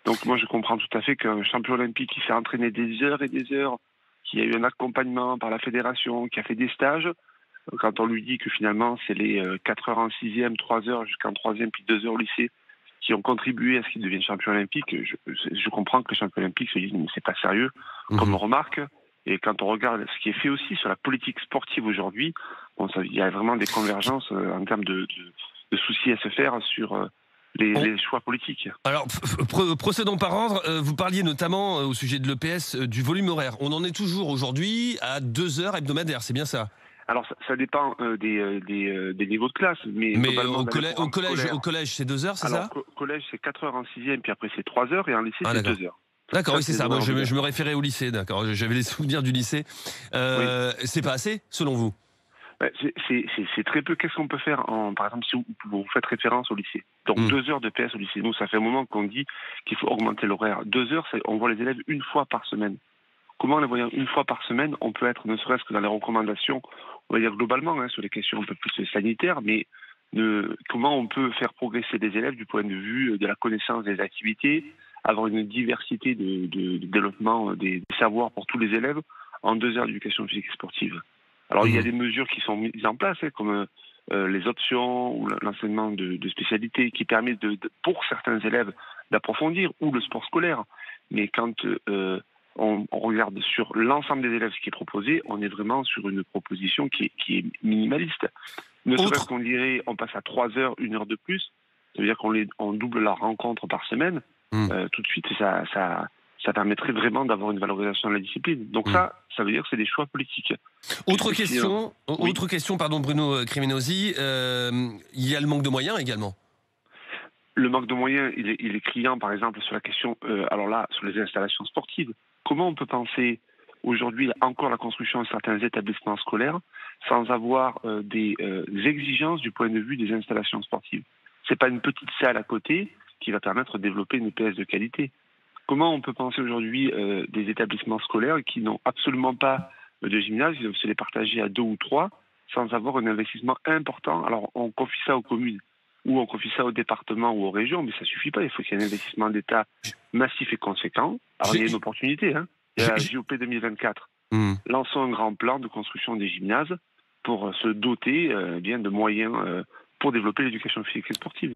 Donc moi, je comprends tout à fait qu'un champion olympique qui s'est entraîné des heures et des heures, qui a eu un accompagnement par la fédération, qui a fait des stages, quand on lui dit que finalement, c'est les 4 heures en sixième, 3 heures jusqu'en troisième, puis 2 heures au lycée, qui ont contribué à ce qu'il devienne champion olympique, je comprends que les champions olympiques se disent mais c'est pas sérieux, comme on remarque. Et quand on regarde ce qui est fait aussi sur la politique sportive aujourd'hui, bon, il y a vraiment des convergences en termes de soucis à se faire sur les choix politiques. Alors, procédons par ordre. Vous parliez notamment au sujet de l'EPS du volume horaire. On en est toujours aujourd'hui à 2 heures hebdomadaires, c'est bien ça? Alors ça dépend des niveaux de classe, mais globalement au collège c'est 2 heures, c'est ça? Alors collège c'est 4 heures en sixième, puis après c'est 3 heures, et en lycée c'est 2 heures. D'accord, oui, c'est ça. Moi, je me référais au lycée, d'accord. J'avais les souvenirs du lycée. Oui. C'est pas assez, selon vous? C'est très peu. Qu'est-ce qu'on peut faire par exemple, si vous faites référence au lycée? Donc 2 heures de PS au lycée. Nous, ça fait un moment qu'on dit qu'il faut augmenter l'horaire. 2 heures, on voit les élèves une fois par semaine. Comment, les voyant une fois par semaine, on peut être, ne serait-ce que dans les recommandations, on va dire globalement, sur les questions un peu plus sanitaires, mais comment on peut faire progresser des élèves du point de vue de la connaissance des activités, avoir une diversité de développement des savoirs pour tous les élèves en 2 heures d'éducation physique et sportive. Alors il y a des mesures qui sont mises en place, comme les options ou l'enseignement de spécialités qui permettent pour certains élèves d'approfondir, ou le sport scolaire. Mais quand on regarde sur l'ensemble des élèves ce qui est proposé, on est vraiment sur une proposition qui est minimaliste. Ne serait-ce qu'on dirait, on passe à 3 heures, 1 heure de plus, ça veut dire qu'on double la rencontre par semaine. Tout de suite, ça permettrait vraiment d'avoir une valorisation de la discipline. Donc ça veut dire que c'est des choix politiques. Autre question, pardon, Bruno Criminosi, il y a le manque de moyens également. Le manque de moyens, il est criant, par exemple, sur la question, sur les installations sportives. Comment on peut penser aujourd'hui encore la construction de certains établissements scolaires sans avoir des exigences du point de vue des installations sportives? C'est pas une petite salle à côté qui va permettre de développer une EPS de qualité. Comment on peut penser aujourd'hui des établissements scolaires qui n'ont absolument pas de gymnase, ils doivent se les partager à 2 ou 3 sans avoir un investissement important? Alors on confie ça aux communes, ou on confie ça au département ou aux régions, mais ça suffit pas. Il faut qu'il y ait un investissement d'État massif et conséquent. Alors il y a une opportunité, il y a la JOP 2024. Lançons un grand plan de construction des gymnases pour se doter bien de moyens pour développer l'éducation physique et sportive.